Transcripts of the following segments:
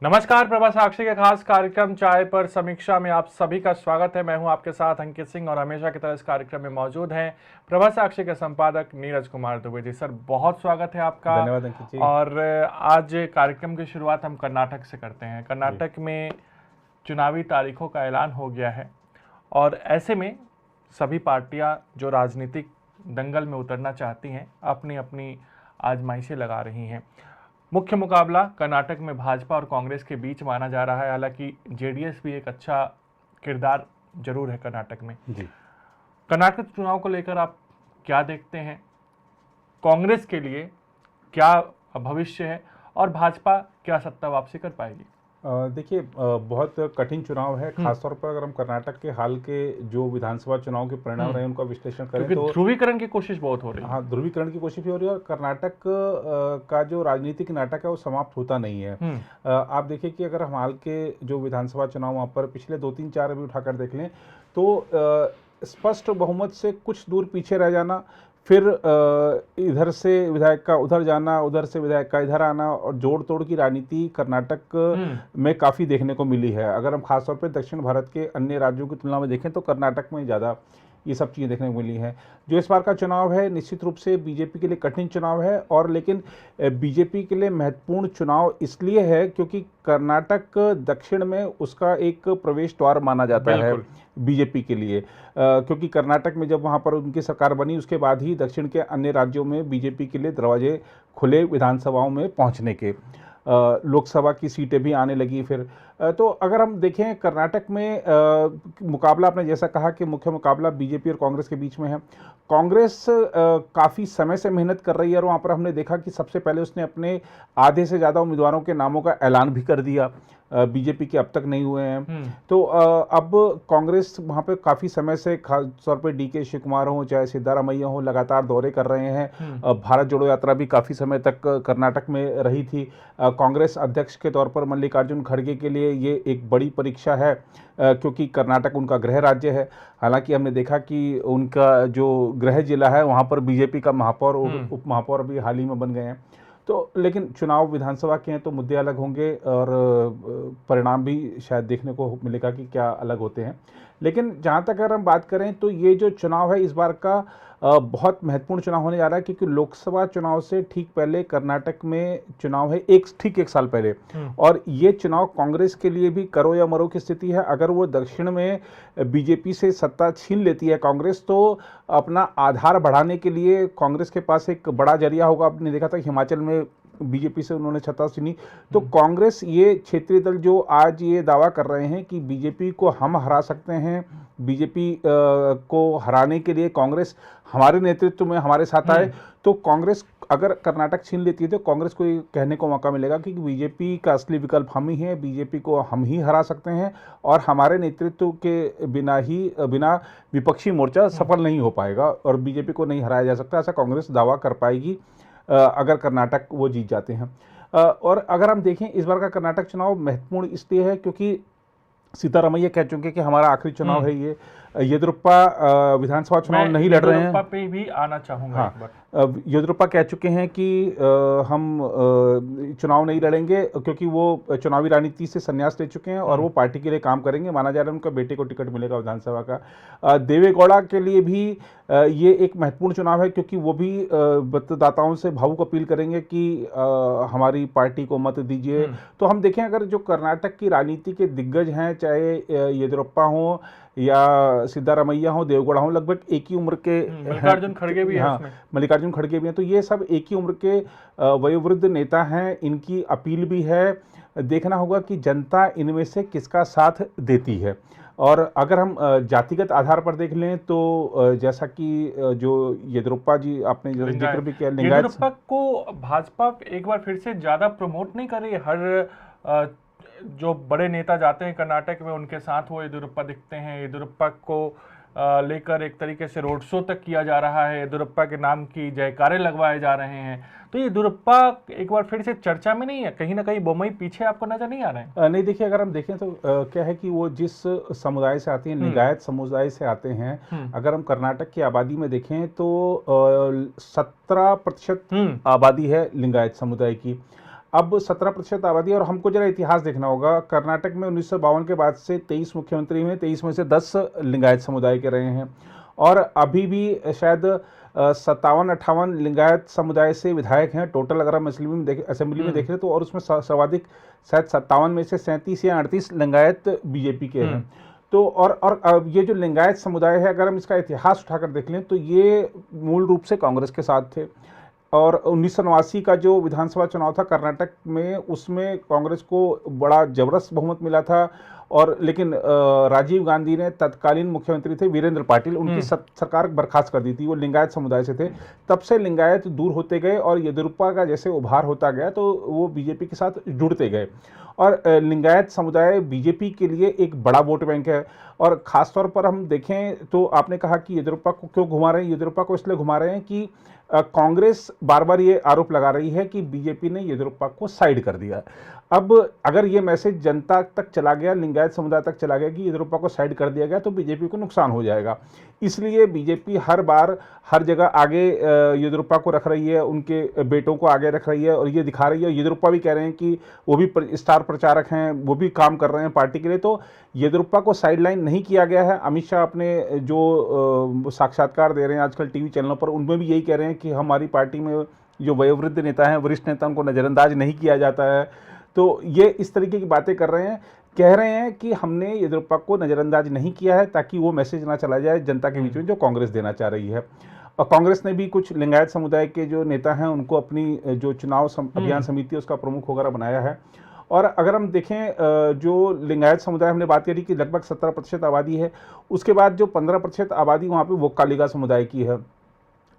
नमस्कार, प्रभा साक्षी के खास कार्यक्रम चाय पर समीक्षा में आप सभी का स्वागत है। मैं हूं आपके साथ अंकित सिंह और हमेशा की तरह इस कार्यक्रम में मौजूद हैं प्रभा साक्षी के संपादक नीरज कुमार दुबे जी। सर, बहुत स्वागत है आपका। धन्यवाद अंकित जी। और आज कार्यक्रम की शुरुआत हम कर्नाटक से करते हैं। कर्नाटक में चुनावी तारीखों का ऐलान हो गया है और ऐसे में सभी पार्टियां जो राजनीतिक दंगल में उतरना चाहती हैं अपनी अपनी आजमाइशें लगा रही हैं। मुख्य मुकाबला कर्नाटक में भाजपा और कांग्रेस के बीच माना जा रहा है। हालांकि जेडीएस भी एक अच्छा किरदार जरूर है कर्नाटक में। जी। कर्नाटक चुनाव को लेकर आप क्या देखते हैं? कांग्रेस के लिए क्या भविष्य है और भाजपा क्या सत्ता वापसी कर पाएगी? देखिए, बहुत कठिन चुनाव है, खासतौर पर अगर हम कर्नाटक के हाल के जो विधानसभा चुनाव के परिणाम रहे उनका विश्लेषण करें क्योंकि तो ध्रुवीकरण की कोशिश बहुत हो रही है। हाँ, ध्रुवीकरण की कोशिश भी हो रही है और कर्नाटक का जो राजनीतिक नाटक है वो समाप्त होता नहीं है। आप देखिए कि अगर हम हाल के जो विधानसभा चुनाव वहाँ पर पिछले 2 3 4 अभी उठाकर देख लें तो स्पष्ट बहुमत से कुछ दूर पीछे रह जाना, फिर इधर से विधायक का उधर जाना, उधर से विधायक का इधर आना और जोड़ तोड़ की राजनीति कर्नाटक में काफ़ी देखने को मिली है। अगर हम खासतौर पर दक्षिण भारत के अन्य राज्यों की तुलना में देखें तो कर्नाटक में ज़्यादा ये सब चीज़ें देखने को मिली हैं। जो इस बार का चुनाव है निश्चित रूप से बीजेपी के लिए कठिन चुनाव है, और लेकिन बीजेपी के लिए महत्वपूर्ण चुनाव इसलिए है क्योंकि कर्नाटक दक्षिण में उसका एक प्रवेश द्वार माना जाता है बीजेपी के लिए। क्योंकि कर्नाटक में जब वहाँ पर उनकी सरकार बनी उसके बाद ही दक्षिण के अन्य राज्यों में बीजेपी के लिए दरवाजे खुले विधानसभाओं में पहुँचने के। लोकसभा की सीटें भी आने लगी फिर। तो अगर हम देखें कर्नाटक में मुकाबला, आपने जैसा कहा कि मुख्य मुकाबला बीजेपी और कांग्रेस के बीच में है। कांग्रेस काफ़ी समय से मेहनत कर रही है और वहाँ पर हमने देखा कि सबसे पहले उसने अपने आधे से ज़्यादा उम्मीदवारों के नामों का ऐलान भी कर दिया। बीजेपी के अब तक नहीं हुए हैं। तो अब कांग्रेस वहाँ पे काफ़ी समय से, खास तौर पे डीके शिव कुमार हो चाहे सिद्धारमैया हो, लगातार दौरे कर रहे हैं। भारत जोड़ो यात्रा भी काफ़ी समय तक कर्नाटक में रही थी। कांग्रेस अध्यक्ष के तौर पर मल्लिकार्जुन खड़गे के लिए ये एक बड़ी परीक्षा है क्योंकि कर्नाटक उनका गृह राज्य है। हालांकि हमने देखा कि उनका जो गृह जिला है वहाँ पर बीजेपी का महापौर और उप महापौर भी हाल ही में बन गए हैं। तो लेकिन चुनाव विधानसभा के हैं तो मुद्दे अलग होंगे और परिणाम भी शायद देखने को मिलेगा कि क्या अलग होते हैं। लेकिन जहाँ तक अगर हम बात करें तो ये जो चुनाव है इस बार का बहुत महत्वपूर्ण चुनाव होने जा रहा है क्योंकि लोकसभा चुनाव से ठीक पहले कर्नाटक में चुनाव है एक साल पहले। और ये चुनाव कांग्रेस के लिए भी करो या मरो की स्थिति है। अगर वो दक्षिण में बीजेपी से सत्ता छीन लेती है कांग्रेस तो अपना आधार बढ़ाने के लिए कांग्रेस के पास एक बड़ा जरिया होगा। आपने देखा था हिमाचल में बीजेपी से उन्होंने सत्ता छीनी। तो कांग्रेस, ये क्षेत्रीय दल जो आज ये दावा कर रहे हैं कि बीजेपी को हम हरा सकते हैं, बीजेपी को हराने के लिए कांग्रेस हमारे नेतृत्व में हमारे साथ आए, तो कांग्रेस अगर कर्नाटक छीन लेती है तो कांग्रेस को ये कहने को मौका मिलेगा कि बीजेपी का असली विकल्प हम ही हैं, बीजेपी को हम ही हरा सकते हैं और हमारे नेतृत्व के बिना विपक्षी मोर्चा सफल नहीं हो पाएगा और बीजेपी को नहीं हराया जा सकता। ऐसा कांग्रेस दावा कर पाएगी अगर कर्नाटक वो जीत जाते हैं। और अगर हम देखें इस बार का कर्नाटक चुनाव महत्वपूर्ण इसलिए है क्योंकि सिद्धारमैया कह चुके कि हमारा आखिरी चुनाव है ये। येदियुरप्पा विधानसभा चुनाव नहीं लड़ रहे हैं। येदियुरप्पा पे भी आना चाहूंगा। हाँ, येदियुरप्पा कह चुके हैं कि हम चुनाव नहीं लड़ेंगे क्योंकि वो चुनावी राजनीति से संन्यास ले चुके हैं और वो पार्टी के लिए काम करेंगे। माना जा रहा है उनका बेटे को टिकट मिलेगा विधानसभा का। देवेगौड़ा के लिए भी ये एक महत्वपूर्ण चुनाव है क्योंकि वो भी मतदाताओं से भावुक अपील करेंगे कि हमारी पार्टी को मत दीजिए। तो हम देखें अगर जो कर्नाटक की राजनीति के दिग्गज हैं, चाहे येदियुरप्पा हो या सिद्धारमैया हो, देवेगौड़ा हो, लगभग एक ही उम्र के, मल्लिकार्जुन खड़गे भी है। हाँ, मल्लिकार्जुन खड़गे भी हैं। तो ये सब एक ही उम्र के वयोवृद्ध नेता हैं। इनकी अपील भी है। देखना होगा कि जनता इनमें से किसका साथ देती है। और अगर हम जातिगत आधार पर देख लें तो जैसा कि जो येदियुरप्पा जी आपने जिक्र भी किया, येदियुरप्पा को भाजपा एक बार फिर से ज्यादा प्रमोट नहीं कर रही है। हर जो बड़े नेता जाते हैं कर्नाटक में उनके साथ वो येदियुरप्पा दिखते हैं। येदियुरप्पा को लेकर एक तरीके से रोड शो तक किया जा रहा है। येदियुरप्पा के नाम की जयकारे लगवाए जा रहे हैं। तो येदियुरप्पा एक बार फिर से चर्चा में नहीं है। कहीं ना कहीं बोमई पीछे आपको नजर नहीं आ रहे हैं? नहीं, देखिए अगर हम देखें तो क्या है कि वो जिस समुदाय से आते हैं, लिंगायत समुदाय से आते हैं। अगर हम कर्नाटक की आबादी में देखें तो 17% आबादी है लिंगायत समुदाय की। अब 17% आबादी, और हमको जरा इतिहास देखना होगा। कर्नाटक में 1952 के बाद से 23 मुख्यमंत्री हुए, 23 में से 10 लिंगायत समुदाय के रहे हैं, और अभी भी शायद 57-58 लिंगायत समुदाय से विधायक हैं टोटल, अगर हम असेंबली में देखें तो। और उसमें सर्वाधिक शायद 57 में से 37 या 38 लिंगायत बीजेपी के हैं। तो और ये जो लिंगायत समुदाय है, अगर हम इसका इतिहास उठाकर देख लें तो ये मूल रूप से कांग्रेस के साथ थे। और 1989 का जो विधानसभा चुनाव था कर्नाटक में, उसमें कांग्रेस को बड़ा जबरदस्त बहुमत मिला था। और लेकिन राजीव गांधी ने, तत्कालीन मुख्यमंत्री थे वीरेंद्र पाटिल, उनकी सरकार बर्खास्त कर दी थी। वो लिंगायत समुदाय से थे। तब से लिंगायत दूर होते गए और येदियुरप्पा का जैसे उभार होता गया तो वो बीजेपी के साथ जुड़ते गए। और लिंगायत समुदाय बीजेपी के लिए एक बड़ा वोट बैंक है। और ख़ासतौर पर हम देखें तो आपने कहा कि येदियुरप्पा को क्यों घुमा रहे हैं। येदियुरप्पा को इसलिए घुमा रहे हैं कि कांग्रेस बार बार ये आरोप लगा रही है कि बीजेपी ने येदियुरप्पा को साइड कर दिया। अब अगर ये मैसेज जनता तक चला गया, लिंगायत समुदाय तक चला गया कि येदियुरप्पा को साइड कर दिया गया, तो बीजेपी को नुकसान हो जाएगा। इसलिए बीजेपी हर बार हर जगह आगे येदियुरप्पा को रख रही है, उनके बेटों को आगे रख रही है और ये दिखा रही है। येदियुरप्पा भी कह रहे हैं कि वो भी स्टार प्रचारक हैं, वो भी काम कर रहे हैं पार्टी के लिए। तो येदियुरप्पा को साइडलाइन नहीं किया गया है। अमित शाह अपने जो साक्षात्कार दे रहे हैं आजकल टीवी चैनलों पर, उनमें भी यही कह रहे हैं कि हमारी पार्टी में जो वयोवृद्ध नेता हैं, वरिष्ठ नेता, उनको नज़रअंदाज नहीं किया जाता है। तो ये इस तरीके की बातें कर रहे हैं, कह रहे हैं कि हमने येदियुरप्पा को नज़रअंदाज नहीं किया है ताकि वो मैसेज ना चला जाए जनता के बीच में जो कांग्रेस देना चाह रही है। और कांग्रेस ने भी कुछ लिंगायत समुदाय के जो नेता हैं उनको अपनी जो चुनाव अभियान समिति उसका प्रमुख वगैरह बनाया है। और अगर हम देखें जो लिंगायत समुदाय, हमने बात करी कि लगभग 17% आबादी है, उसके बाद जो 15% आबादी वहाँ पे वोक्कालिगा समुदाय की है।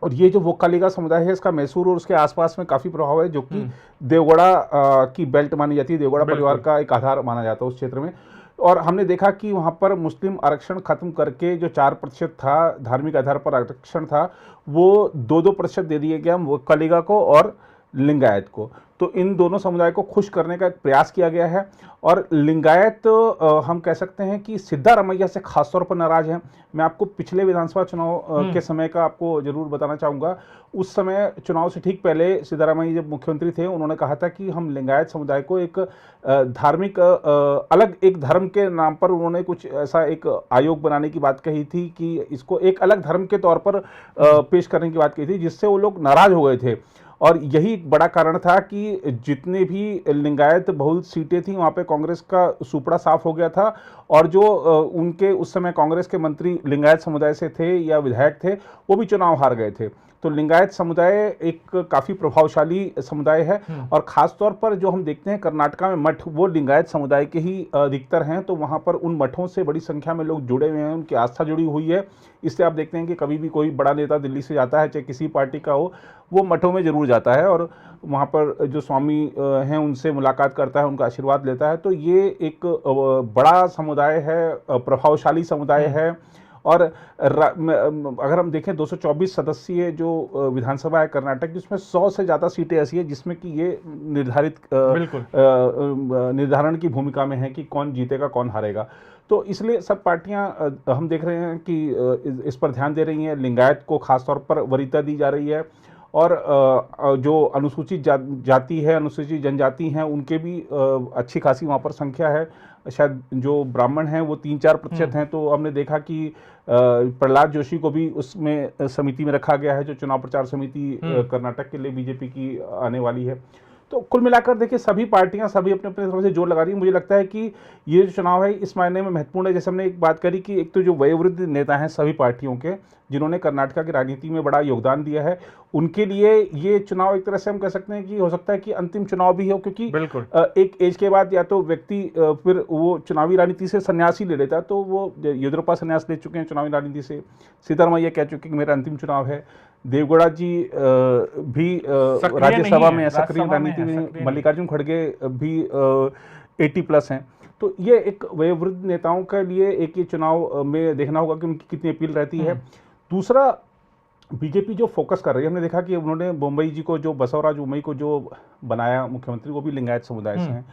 और ये जो वोक्कालिगा समुदाय है, इसका मैसूर और उसके आसपास में काफ़ी प्रभाव है, जो कि देवगढ़ा की बेल्ट मानी जाती है। देवगढ़ा परिवार का एक आधार माना जाता है उस क्षेत्र में। और हमने देखा कि वहाँ पर मुस्लिम आरक्षण खत्म करके जो 4% था, धार्मिक आधार पर आरक्षण था, वो 2-2% दे दिए गया वोक्कालिगा को और लिंगायत को। तो इन दोनों समुदाय को खुश करने का एक प्रयास किया गया है। और लिंगायत हम कह सकते हैं कि सिद्धारमैया से खासतौर पर नाराज हैं। मैं आपको पिछले विधानसभा चुनाव के समय का आपको जरूर बताना चाहूँगा। उस समय चुनाव से ठीक पहले सिद्धारमैया जब मुख्यमंत्री थे, उन्होंने कहा था कि हम लिंगायत समुदाय को एक धार्मिक अलग एक धर्म के नाम पर उन्होंने कुछ ऐसा एक आयोग बनाने की बात कही थी कि इसको एक अलग धर्म के तौर पर पेश करने की बात कही थी, जिससे वो लोग नाराज हो गए थे। और यही एक बड़ा कारण था कि जितने भी लिंगायत बहुल सीटें थी वहाँ पे कांग्रेस का सुपड़ा साफ हो गया था। और जो उनके उस समय कांग्रेस के मंत्री लिंगायत समुदाय से थे या विधायक थे, वो भी चुनाव हार गए थे। तो लिंगायत समुदाय एक काफ़ी प्रभावशाली समुदाय है। और ख़ासतौर पर जो हम देखते हैं कर्नाटका में मठ, वो लिंगायत समुदाय के ही अधिकतर हैं। तो वहाँ पर उन मठों से बड़ी संख्या में लोग जुड़े हुए हैं, उनकी आस्था जुड़ी हुई है। इससे आप देखते हैं कि कभी भी कोई बड़ा नेता दिल्ली से जाता है, चाहे किसी पार्टी का हो, वो मठों में ज़रूर जाता है और वहाँ पर जो स्वामी हैं उनसे मुलाकात करता है, उनका आशीर्वाद लेता है। तो ये एक बड़ा समुदाय है, प्रभावशाली समुदाय है। और अगर हम देखें 224 सदस्यीय जो विधानसभा है कर्नाटक की, उसमें 100 से ज़्यादा सीटें ऐसी है जिसमें कि ये निर्धारण की भूमिका में है कि कौन जीतेगा कौन हारेगा। तो इसलिए सब पार्टियां हम देख रहे हैं कि इस पर ध्यान दे रही हैं। लिंगायत को खासतौर पर वरीयता दी जा रही है। और जो अनुसूचित जाति है, अनुसूचित जनजाति हैं, उनके भी अच्छी खासी वहाँ पर संख्या है। शायद जो ब्राह्मण हैं वो 3-4% हैं। तो हमने देखा कि प्रहलाद जोशी को भी उसमें समिति में रखा गया है, जो चुनाव प्रचार समिति कर्नाटक के लिए बीजेपी की आने वाली है। तो कुल मिलाकर देखिए सभी पार्टियां सभी अपने अपने तरफ से जोर लगा रही हैं। मुझे लगता है कि ये जो चुनाव है इस मायने में महत्वपूर्ण है। जैसे हमने एक बात करी कि एक तो जो वयोवृद्ध नेता हैं सभी पार्टियों के, जिन्होंने कर्नाटक की राजनीति में बड़ा योगदान दिया है, उनके लिए ये चुनाव एक तरह से हम कह सकते हैं कि हो सकता है कि अंतिम चुनाव भी हो, क्योंकि एक एज के बाद या तो व्यक्ति फिर वो चुनावी राजनीति से संन्यास ही ले लेता है। तो वो येदियुरप्पा संन्यास ले चुके हैं चुनावी राजनीति से, सिद्धारमैया कह चुके कि मेरा अंतिम चुनाव है, देवगौड़ा जी भी राज्यसभा में सक्रिय राजनीति में, मल्लिकार्जुन खड़गे भी 80+ हैं। तो ये एक वयोवृद्ध नेताओं के लिए एक ये चुनाव में देखना होगा कि उनकी कितनी अपील रहती है। दूसरा, बीजेपी जो फोकस कर रही है, हमने देखा कि उन्होंने मुंबई जी को, जो बसवराज उमई को जो बनाया मुख्यमंत्री, वो भी लिंगायत समुदाय से हैं।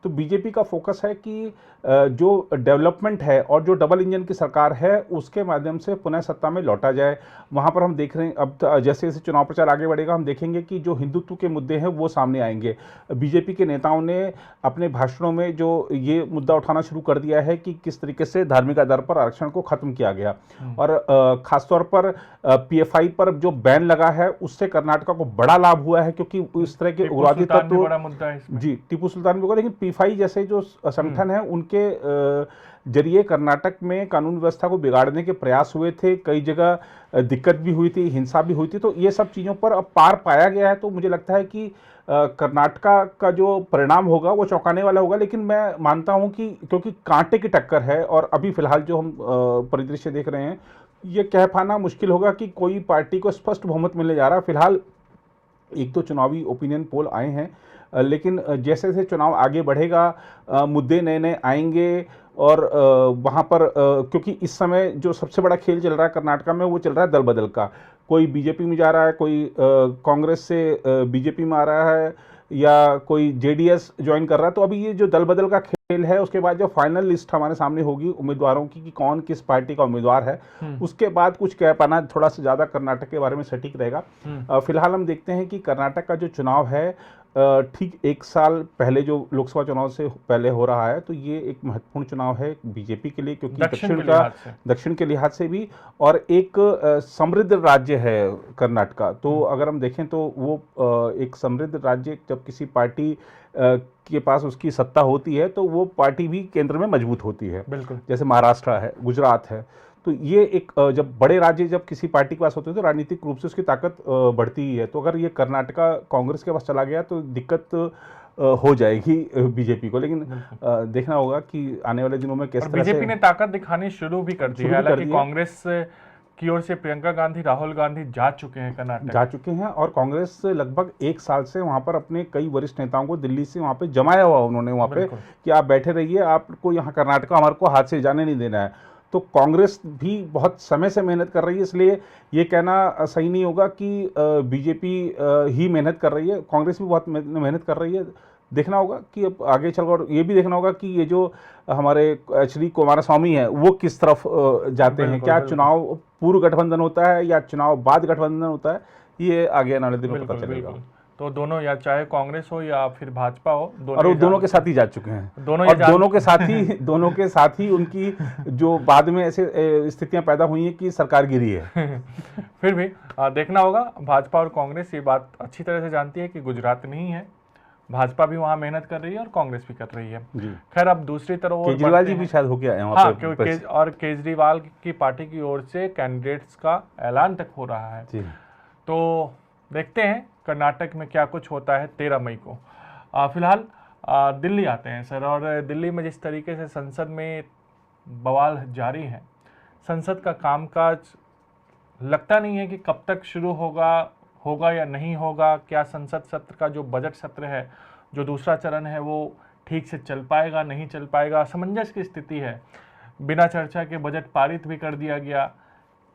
तो बीजेपी का फोकस है कि जो डेवलपमेंट है और जो डबल इंजन की सरकार है उसके माध्यम से पुनः सत्ता में लौटा जाए। वहाँ पर हम देख रहे हैं अब जैसे जैसे चुनाव प्रचार आगे बढ़ेगा हम देखेंगे कि जो हिंदुत्व के मुद्दे हैं वो सामने आएंगे। बीजेपी के नेताओं ने अपने भाषणों में जो ये मुद्दा उठाना शुरू कर दिया है कि किस तरीके से धार्मिक आधार पर आरक्षण को खत्म किया गया, और खासतौर पर पीएफआई पर जो बैन लगा है उससे कर्नाटका को बड़ा लाभ हुआ है, क्योंकि इस तरह के उग्रवादी तत्व, बड़ा मुद्दा है इसमें। जी टीपू सुल्तान भी होगा, लेकिन पीएफआई जैसे जो संगठन है उनके जरिए कर्नाटक में कानून व्यवस्था को बिगाड़ने के प्रयास हुए थे, कई जगह दिक्कत भी हुई थी, हिंसा भी हुई थी। तो ये सब चीज़ों पर अब पार पाया गया है। तो मुझे लगता है कि कर्नाटका का जो परिणाम होगा वो चौंकाने वाला होगा, लेकिन मैं मानता हूं कि क्योंकि कांटे की टक्कर है और अभी फिलहाल जो हम परिदृश्य देख रहे हैं ये कह पाना मुश्किल होगा कि कोई पार्टी को स्पष्ट बहुमत मिलने जा रहा है। फिलहाल एक तो चुनावी ओपिनियन पोल आए हैं, लेकिन जैसे जैसे चुनाव आगे बढ़ेगा मुद्दे नए नए आएंगे, और वहाँ पर क्योंकि इस समय जो सबसे बड़ा खेल चल रहा है कर्नाटका में वो चल रहा है दल बदल का। कोई बीजेपी में जा रहा है, कोई कांग्रेस से बीजेपी में आ रहा है, या कोई जेडीएस ज्वाइन कर रहा है। तो अभी ये जो दल बदल का खेल है उसके बाद जो फाइनल लिस्ट हमारे सामने होगी उम्मीदवारों की कि कौन किस पार्टी का उम्मीदवार है, उसके बाद कुछ कह पाना थोड़ा सा ज़्यादा कर्नाटक के बारे में सटीक रहेगा। फिलहाल हम देखते हैं कि कर्नाटक का जो चुनाव है ठीक एक साल पहले जो लोकसभा चुनाव से पहले हो रहा है, तो ये एक महत्वपूर्ण चुनाव है बीजेपी के लिए, क्योंकि दक्षिण के लिहाज से भी, और एक समृद्ध राज्य है कर्नाटका। तो अगर हम देखें तो वो एक समृद्ध राज्य, जब किसी पार्टी के पास उसकी सत्ता होती है तो वो पार्टी भी केंद्र में मजबूत होती है, बिल्कुल जैसे महाराष्ट्र है, गुजरात है। तो ये एक जब बड़े राज्य जब किसी पार्टी के पास होते हैं तो राजनीतिक रूप से उसकी ताकत बढ़ती ही है। तो अगर ये कर्नाटका कांग्रेस के पास चला गया तो दिक्कत हो जाएगी बीजेपी को, लेकिन देखना होगा कि आने वाले दिनों में किस तरह से बीजेपी ने ताकत दिखानी शुरू भी कर दी है। हालांकि कांग्रेस की ओर से प्रियंका गांधी, राहुल गांधी जा चुके हैं कर्नाटक, जा चुके हैं, और कांग्रेस लगभग एक साल से वहां पर अपने कई वरिष्ठ नेताओं को दिल्ली से वहां पे जमाया हुआ उन्होंने वहां पे कि आप बैठे रहिए, आपको यहाँ कर्नाटका हमारे को हाथ से जाने नहीं देना है। तो कांग्रेस भी बहुत समय से मेहनत कर रही है, इसलिए ये कहना सही नहीं होगा कि बीजेपी ही मेहनत कर रही है, कांग्रेस भी बहुत मेहनत कर रही है। देखना होगा कि अब आगे चलकर, और ये भी देखना होगा कि ये जो हमारे श्री कुमारस्वामी हैं वो किस तरफ जाते हैं, क्या चुनाव पूर्व गठबंधन होता है या चुनाव बाद गठबंधन होता है, ये आगे आने वाले दिनों में पता चलेगा। तो दोनों, या चाहे कांग्रेस हो या फिर भाजपा हो, और वो दोनों के साथ ही जा चुके हैं, दोनों के साथ ही उनकी जो बाद में ऐसे स्थितियां पैदा हुई हैं कि सरकार गिरी है। फिर भी देखना होगा। भाजपा और कांग्रेस ये बात अच्छी तरह से जानती है कि गुजरात नहीं है, भाजपा भी वहां मेहनत कर रही है और कांग्रेस भी कर रही है। खैर, अब दूसरी तरफ केजरीवाल जी भी शायद होके आए हैं वहां पे, और केजरीवाल की पार्टी की ओर से कैंडिडेट्स का ऐलान तक हो रहा है। तो देखते हैं कर्नाटक में क्या कुछ होता है 13 मई को। फिलहाल दिल्ली आते हैं सर, और दिल्ली में जिस तरीके से संसद में बवाल जारी है, संसद का कामकाज लगता नहीं है कि कब तक शुरू होगा या नहीं होगा। क्या संसद सत्र का जो बजट सत्र है, जो दूसरा चरण है, वो ठीक से चल पाएगा, नहीं चल पाएगा, असमंजस की स्थिति है। बिना चर्चा के बजट पारित भी कर दिया गया।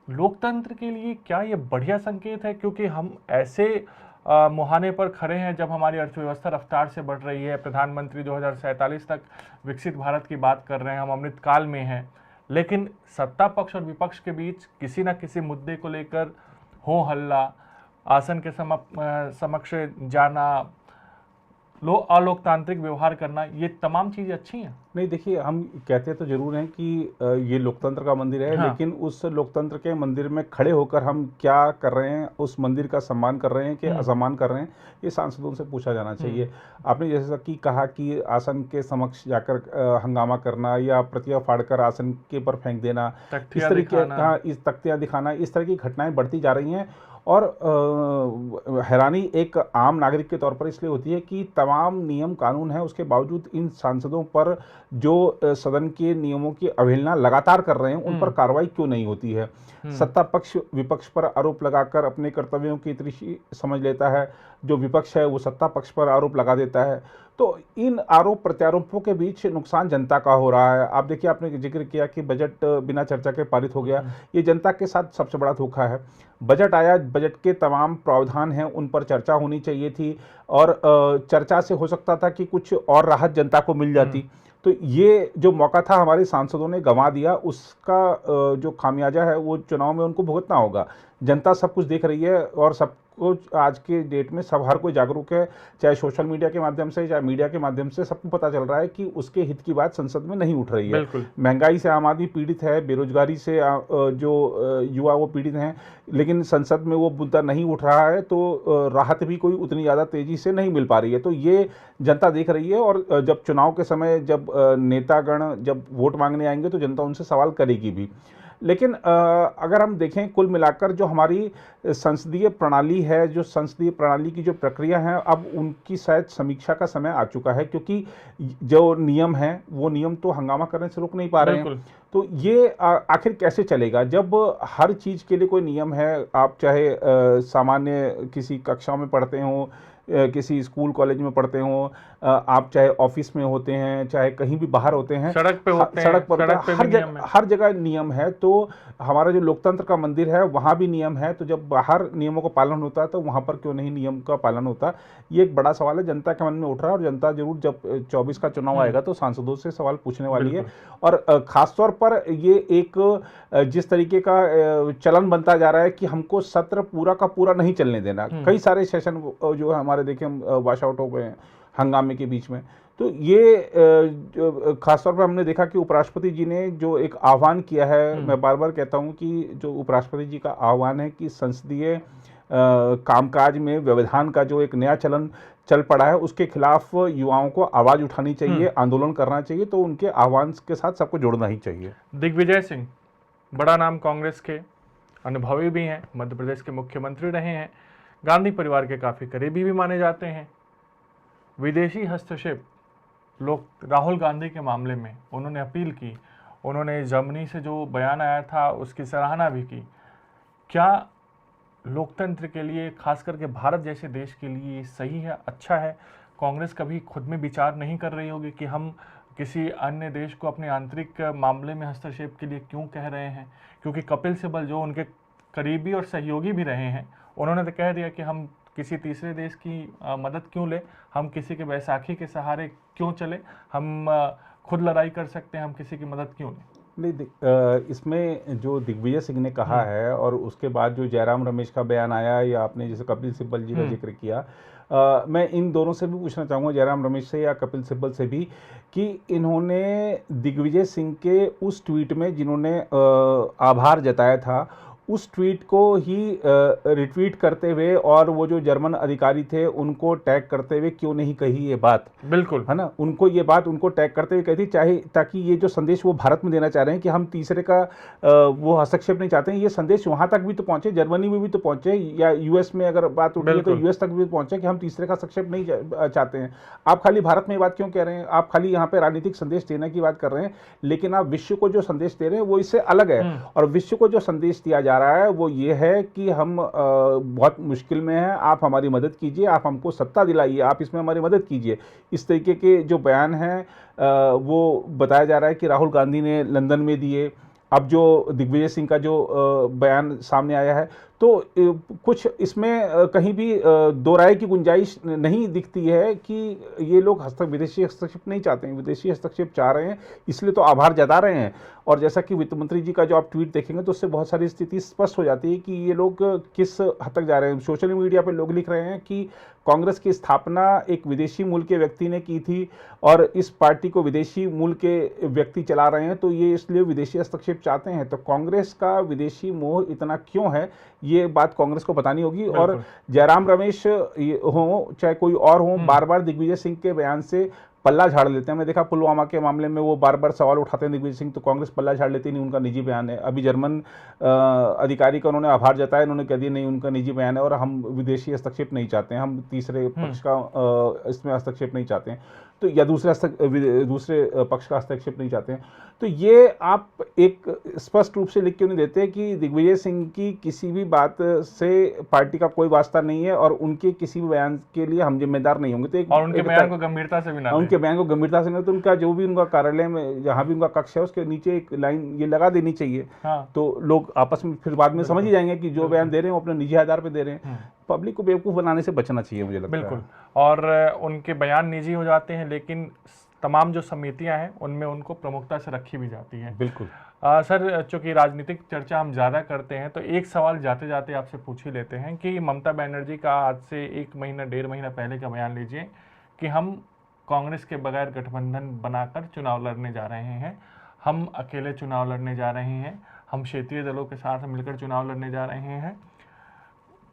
लोकतंत्र के लिए क्या ये बढ़िया संकेत है? क्योंकि हम ऐसे मुहाने पर खड़े हैं जब हमारी अर्थव्यवस्था रफ्तार से बढ़ रही है, प्रधानमंत्री 2047 तक विकसित भारत की बात कर रहे हैं, हम अमृत काल में हैं, लेकिन सत्ता पक्ष और विपक्ष के बीच किसी न किसी मुद्दे को लेकर हो हल्ला, आसन के समक्ष जाना, अलोकतांत्रिक व्यवहार करना, ये तमाम चीजें अच्छी हैं। नहीं, देखिए, हम कहते तो जरूर हैं कि ये लोकतंत्र का मंदिर है, लेकिन उस लोकतंत्र के मंदिर में खड़े होकर हम क्या कर रहे हैं, उस मंदिर का सम्मान कर रहे हैं कि असम्मान कर रहे हैं, ये सांसदों से पूछा जाना चाहिए। आपने जैसा कि कहा कि आसन के समक्ष जाकर हंगामा करना या प्रतिया फाड़कर आसन के ऊपर फेंक देना, इस तरीके इस तख्तियाँ दिखाना, इस तरह की घटनाएं बढ़ती जा रही हैं। और हैरानी एक आम नागरिक के तौर पर इसलिए होती है कि तमाम नियम कानून हैं, उसके बावजूद इन सांसदों पर जो सदन के नियमों की अवहेलना लगातार कर रहे हैं, उन पर कार्रवाई क्यों नहीं होती है। सत्ता पक्ष विपक्ष पर आरोप लगाकर अपने कर्तव्यों की तृषि समझ लेता है, जो विपक्ष है वो सत्ता पक्ष पर आरोप लगा देता है। तो इन आरोप प्रत्यारोपों के बीच नुकसान जनता का हो रहा है। आप देखिए, आपने जिक्र किया कि बजट बिना चर्चा के पारित हो गया, ये जनता के साथ सबसे बड़ा धोखा है। बजट आया, बजट के तमाम प्रावधान हैं उन पर चर्चा होनी चाहिए थी, और चर्चा से हो सकता था कि कुछ और राहत जनता को मिल जाती। तो ये जो मौका था हमारे सांसदों ने गंवा दिया, उसका जो खामियाजा है वो चुनाव में उनको भुगतना होगा। जनता सब कुछ देख रही है, और सब कुछ आज के डेट में सब हर कोई जागरूक है, चाहे सोशल मीडिया के माध्यम से चाहे मीडिया के माध्यम से, सबको पता चल रहा है कि उसके हित की बात संसद में नहीं उठ रही है। महंगाई से आम आदमी पीड़ित है, बेरोजगारी से जो युवा वो पीड़ित हैं, लेकिन संसद में वो मुद्दा नहीं उठ रहा है, तो राहत भी कोई उतनी ज़्यादा तेजी से नहीं मिल पा रही है। तो ये जनता देख रही है, और जब चुनाव के समय जब नेतागण जब वोट मांगने आएंगे तो जनता उनसे सवाल करेगी भी। लेकिन अगर हम देखें कुल मिलाकर जो हमारी संसदीय प्रणाली है, जो संसदीय प्रणाली की जो प्रक्रिया है, अब उनकी शायद समीक्षा का समय आ चुका है, क्योंकि जो नियम है वो नियम तो हंगामा करने से रोक नहीं पा रहे हैं। तो ये आखिर कैसे चलेगा जब हर चीज़ के लिए कोई नियम है। आप चाहे सामान्य किसी कक्षा में पढ़ते हों, किसी स्कूल कॉलेज में पढ़ते हों, आप चाहे ऑफिस में होते हैं, चाहे कहीं भी बाहर होते हैं, सड़क पे होते हैं, सड़क पर हर जगह नियम है। तो हमारा जो लोकतंत्र का मंदिर है वहाँ भी नियम है, तो जब बाहर नियमों का पालन होता है तो वहाँ पर क्यों नहीं नियम का पालन होता? ये एक बड़ा सवाल है, जनता के मन में उठ रहा है, और जनता जरूर जब 24 का चुनाव आएगा तो सांसदों से सवाल पूछने वाली है। और खासतौर पर ये एक जिस तरीके का चलन बनता जा रहा है कि हमको सत्र पूरा का पूरा नहीं चलने देना। कई सारे सेशन जो हमारे देखे वॉश आउट हो गए हैं हंगामे के बीच में। तो ये खासतौर पर हमने देखा कि उपराष्ट्रपति जी ने जो एक आह्वान किया है, मैं बार बार कहता हूं कि जो उपराष्ट्रपति जी का आह्वान है कि संसदीय कामकाज में व्यवधान का जो एक नया चलन चल पड़ा है उसके खिलाफ युवाओं को आवाज उठानी चाहिए, आंदोलन करना चाहिए। तो उनके आह्वान के साथ सबको जोड़ना ही चाहिए। दिग्विजय सिंह बड़ा नाम, कांग्रेस के अनुभवी भी हैं, मध्य प्रदेश के मुख्यमंत्री रहे हैं, गांधी परिवार के काफ़ी करीबी भी माने जाते हैं। विदेशी हस्तक्षेप राहुल गांधी के मामले में उन्होंने अपील की, उन्होंने जर्मनी से जो बयान आया था उसकी सराहना भी की। क्या लोकतंत्र के लिए, खास करके भारत जैसे देश के लिए सही है, अच्छा है? कांग्रेस कभी खुद में विचार नहीं कर रही होगी कि हम किसी अन्य देश को अपने आंतरिक मामले में हस्तक्षेप के लिए क्यों कह रहे हैं? क्योंकि कपिल सिब्बल जो उनके करीबी और सहयोगी भी रहे हैं, उन्होंने तो कह दिया कि हम किसी तीसरे देश की मदद क्यों ले, हम किसी के बैसाखी के सहारे क्यों चले, हम खुद लड़ाई कर सकते हैं, हम किसी की मदद क्यों लें? नहीं, इसमें जो दिग्विजय सिंह ने कहा है और उसके बाद जो जयराम रमेश का बयान आया, या आपने जैसे कपिल सिब्बल जी का जिक्र किया, मैं इन दोनों से भी पूछना चाहूँगा, जयराम रमेश से या कपिल सिब्बल से भी, कि इन्होंने दिग्विजय सिंह के उस ट्वीट में जिन्होंने आभार जताया था, उस ट्वीट को ही रिट्वीट करते हुए और वो जो जर्मन अधिकारी थे उनको टैग करते हुए क्यों नहीं कही ये बात? बिल्कुल, है ना, उनको ये बात उनको टैग करते हुए कहती, चाहे ताकि ये जो संदेश वो भारत में देना चाह रहे हैं कि हम तीसरे का वो हस्तक्षेप नहीं चाहते हैं, ये संदेश वहाँ तक भी तो पहुँचे, जर्मनी में भी तो पहुँचे, या यूएस में अगर बात उठी है तो यूएस तक भी पहुँचे कि हम तीसरे का हस्तक्षेप नहीं चाहते हैं। आप खाली भारत में ये बात क्यों कह रहे हैं? आप खाली यहाँ पे राजनीतिक संदेश देने की बात कर रहे हैं, लेकिन आप विश्व को जो संदेश दे रहे हैं वो इससे अलग है। और विश्व को जो संदेश दिया जा रहा है वो ये है कि हम बहुत मुश्किल में हैं, आप हमारी मदद कीजिए, आप हमको सत्ता दिलाइए, आप इसमें हमारी मदद कीजिए। इस तरीके के जो बयान हैं वो बताया जा रहा है कि राहुल गांधी ने लंदन में दिए। अब जो दिग्विजय सिंह का जो बयान सामने आया है, तो कुछ इसमें कहीं भी दो राय की गुंजाइश नहीं दिखती है कि ये लोग विदेशी हस्तक्षेप नहीं चाहते हैं, विदेशी हस्तक्षेप चाह रहे हैं, इसलिए तो आभार जता रहे हैं। और जैसा कि वित्त मंत्री जी का जो आप ट्वीट देखेंगे तो उससे बहुत सारी स्थिति स्पष्ट हो जाती है कि ये लोग किस हद तक जा रहे हैं। सोशल मीडिया पर लोग लिख रहे हैं कि कांग्रेस की स्थापना एक विदेशी मूल के व्यक्ति ने की थी और इस पार्टी को विदेशी मूल के व्यक्ति चला रहे हैं, तो ये इसलिए विदेशी हस्तक्षेप चाहते हैं। तो कांग्रेस का विदेशी मोह इतना क्यों है, ये बात कांग्रेस को बतानी होगी। और जयराम रमेश हो चाहे कोई और हो, बार बार दिग्विजय सिंह के बयान से पल्ला झाड़ लेते हैं। हमने देखा पुलवामा के मामले में वो बार बार सवाल उठाते हैं दिग्विजय सिंह, तो कांग्रेस पल्ला झाड़ लेती नहीं, उनका निजी बयान है। अभी जर्मन अधिकारी का उन्होंने आभार जताया, उन्होंने कह दिया नहीं उनका निजी बयान है और हम विदेशी हस्तक्षेप नहीं चाहते हैं, हम तीसरे पक्ष का इसमें हस्तक्षेप नहीं चाहते हैं। तो या दूसरे पक्ष का हस्तक्षेप नहीं चाहते हैं, तो ये आप एक स्पष्ट रूप से लिख क्यों नहीं देते कि दिग्विजय सिंह की किसी भी बात से पार्टी का कोई वास्ता नहीं है और उनके किसी भी बयान के लिए हम जिम्मेदार नहीं होंगे। तो और उनके बयान को गंभीरता से भी ना, उनके बयान को गंभीरता से नहीं, तो उनका जो भी उनका कार्यालय में जहाँ भी उनका कक्ष है उसके नीचे एक लाइन ये लगा देनी चाहिए। हाँ। तो लोग आपस में फिर बाद में समझ ही जाएंगे कि जो बयान दे रहे हैं वो अपने निजी आधार पर दे रहे हैं। पब्लिक को बेवकूफ़ बनाने से बचना चाहिए, मुझे लगता है। बिल्कुल, और उनके बयान निजी हो जाते हैं, लेकिन तमाम जो समितियां हैं उनमें उनको प्रमुखता से रखी भी जाती हैं। बिल्कुल। सर, चूंकि राजनीतिक चर्चा हम ज़्यादा करते हैं तो एक सवाल जाते जाते आपसे पूछ ही लेते हैं कि ममता बनर्जी का आज से 1 महीना 1.5 महीना पहले का बयान लीजिए कि हम कांग्रेस के बगैर गठबंधन बनाकर चुनाव लड़ने जा रहे हैं, हम अकेले चुनाव लड़ने जा रहे हैं, हम क्षेत्रीय दलों के साथ मिलकर चुनाव लड़ने जा रहे हैं।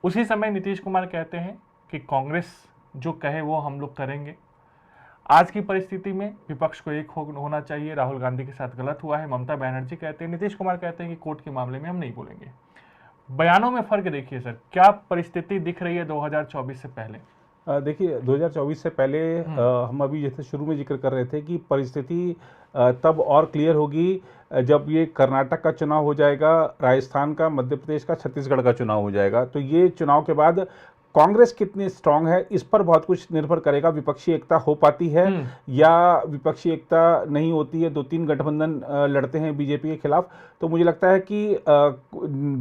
उसी समय नीतीश कुमार कहते हैं कि कांग्रेस जो कहे वो हम लोग करेंगे। आज की परिस्थिति में विपक्ष को एक होना चाहिए, राहुल गांधी के साथ गलत हुआ है, ममता बनर्जी कहते हैं, नीतीश कुमार कहते हैं कि कोर्ट के मामले में हम नहीं बोलेंगे। बयानों में फर्क देखिए सर, क्या परिस्थिति दिख रही है 2024 से पहले? देखिए 2024 से पहले हम अभी जैसे शुरू में जिक्र कर रहे थे कि परिस्थिति तब और क्लियर होगी जब ये कर्नाटक का चुनाव हो जाएगा, राजस्थान का, मध्य प्रदेश का, छत्तीसगढ़ का चुनाव हो जाएगा। तो ये चुनाव के बाद कांग्रेस कितनी स्ट्रांग है इस पर बहुत कुछ निर्भर करेगा। विपक्षी एकता हो पाती है या विपक्षी एकता नहीं होती है, 2-3 गठबंधन लड़ते हैं बीजेपी के खिलाफ। तो मुझे लगता है कि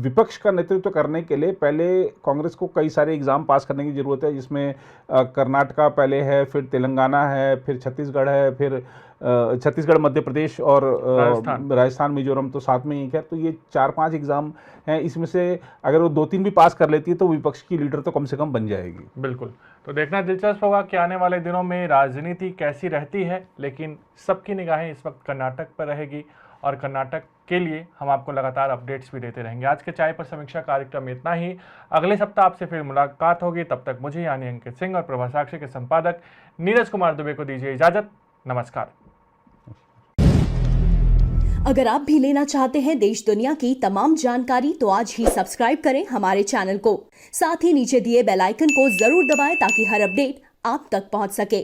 विपक्ष का नेतृत्व करने के लिए पहले कांग्रेस को कई सारे एग्जाम पास करने की जरूरत है, जिसमें कर्नाटका पहले है, फिर तेलंगाना है, फिर छत्तीसगढ़ है, फिर छत्तीसगढ़, मध्य प्रदेश और राजस्थान, मिजोरम तो साथ में ही है। तो ये 4-5 एग्जाम हैं, इसमें से अगर वो 2-3 भी पास कर लेती है तो विपक्ष की लीडर तो कम से कम बन जाएगी। बिल्कुल, तो देखना दिलचस्प होगा कि आने वाले दिनों में राजनीति कैसी रहती है, लेकिन सबकी निगाहें इस वक्त कर्नाटक पर रहेगी और कर्नाटक के लिए हम आपको लगातार अपडेट्स भी देते रहेंगे। आज के चाय पर समीक्षा कार्यक्रम में इतना ही। अगले सप्ताह आपसे फिर मुलाकात होगी, तब तक मुझे यानी अंकित सिंह और प्रभा साक्षी के संपादक नीरज कुमार दुबे को दीजिए इजाजत। नमस्कार। अगर आप भी लेना चाहते हैं देश दुनिया की तमाम जानकारी तो आज ही सब्सक्राइब करें हमारे चैनल को। साथ ही नीचे दिए बेल आइकन को जरूर दबाएं ताकि हर अपडेट आप तक पहुंच सके।